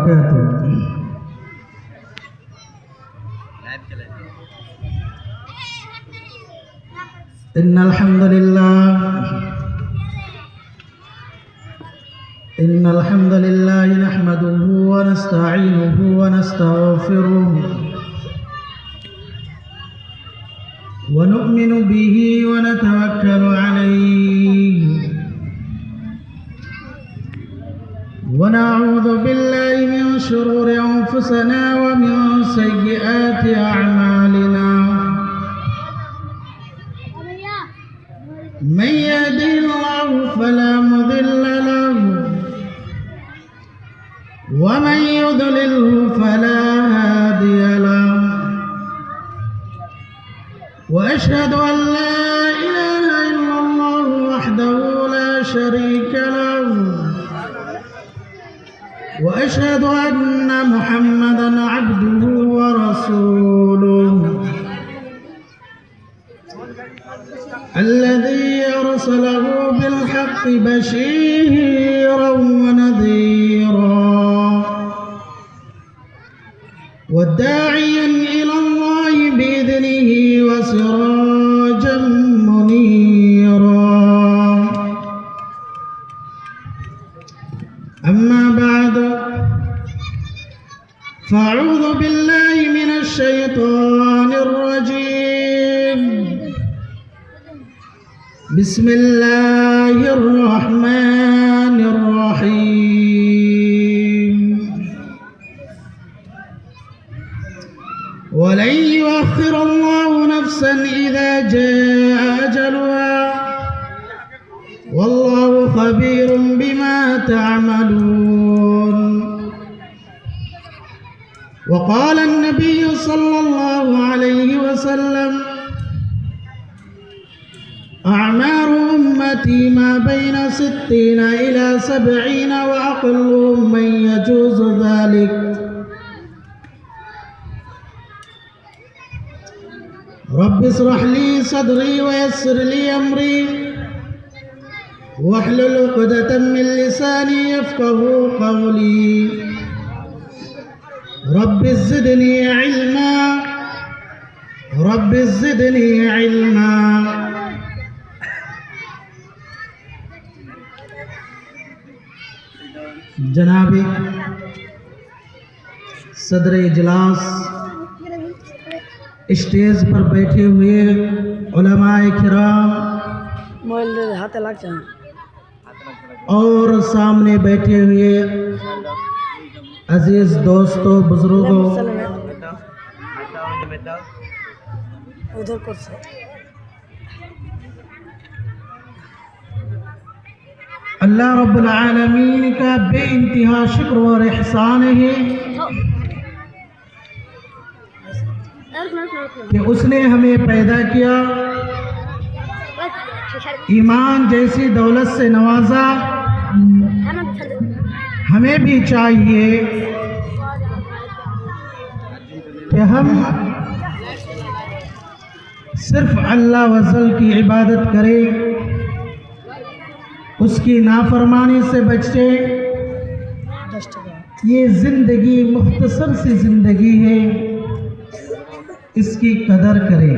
وبركاته. إن الحمد لله نحمده ونستعينه ونستغفره ونؤمن به ونتوكل عليه ونعوذ بالله من شرور أنفسنا ومن سيئات أعمالنا. من يهده الله فلا مضل له ومن يضلله فلا هادي له. وأشهد أن لا إله إلا الله وحده لا شريك له وأشهد أن محمدا عبده ورسوله الذي أرسله بالحق بشيرا ونذيرا والداعيا إلى الله بإذنه وسراجا منيرا. أما بعد فأعوذ بالله من الشيطان الرجيم. بسم الله الرحمن الرحيم. ولن يؤخر الله نفسا إذا جاء أجلها والله خبير بما تعملون. وقال النبي صلى الله عليه وسلم أعمار أمتي ما بين 60 إلى 70 وأقلهم من يجوز ذلك. رب اشرح لي صدري ويسر لي أمري واحلل عقدة من لساني يفقه قولي. رب زدني علما رب زدني علما. जनाब सदर इजलास, स्टेज पर बैठे हुए उलमाए किराम और सामने बैठे हुए अजीज दोस्तों, बुजुर्गों, अल्लाह रब्बुल आलमीन का बेइंतहा शुक्र और एहसान है कि उसने हमें पैदा किया, ईमान जैसी दौलत से नवाजा। हमें भी चाहिए कि हम सिर्फ अल्लाह वज़ल की इबादत करें, उसकी नाफरमानी से बचे। ये ज़िंदगी मुख्तसर सी ज़िंदगी है, इसकी कदर करें।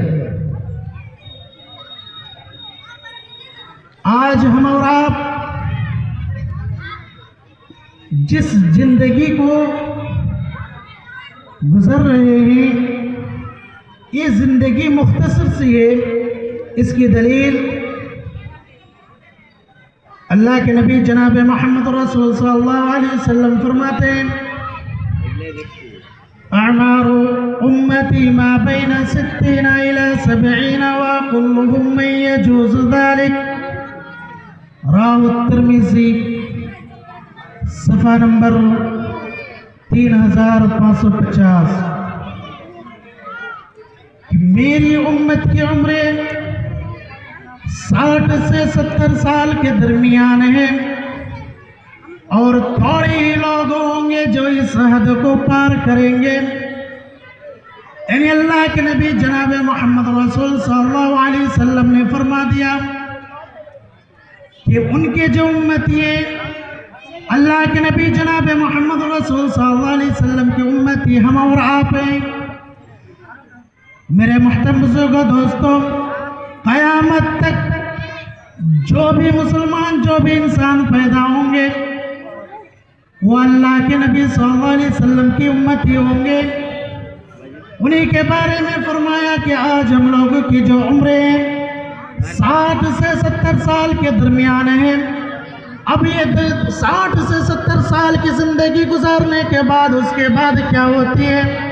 आज हम और आप जिस ज़िंदगी को गुजर रहे हैं, ये ज़िंदगी मुख्तसर सी है। इसकी दलील अल्लाह के नबी जनाब मोहम्मद रसूल सल्लल्लाहु अलैहि वसल्लम फरमाते हैं, अमारु उम्मती मा बैन 60 इला 70 व कुल्लुहुम मन यजूज़ ज़ालिक। राव तिर्मिज़ी, सफ़ा नंबर 3550। मेरी उम्मत की उम्र 60 से 70 साल के दरमियान है और थोड़े ही लोग होंगे जो इस हद को पार करेंगे। यानी अल्लाह के नबी जनाब मोहम्मद रसूल सल्लल्लाहु अलैहि वसल्लम ने फरमा दिया कि उनके जो उम्मती है اللہ کے نبی جناب محمد رسول صلی اللہ علیہ وسلم کی امتی ہم اور آپ ہیں۔ میرے محترم بزرگوں دوستوں، قیامت تک جو بھی مسلمان، جو بھی انسان پیدا ہوں گے وہ اللہ کے نبی صلی اللہ علیہ وسلم کی امتی ہوں گے۔ انہی کے بارے میں فرمایا کہ آج ہم لوگوں کی جو عمریں 60 سے 70 سال کے درمیان ہیں، اب یہ 60 سے 70 سال کی زندگی گزارنے کے بعد اس کے بعد کیا ہوتی ہے؟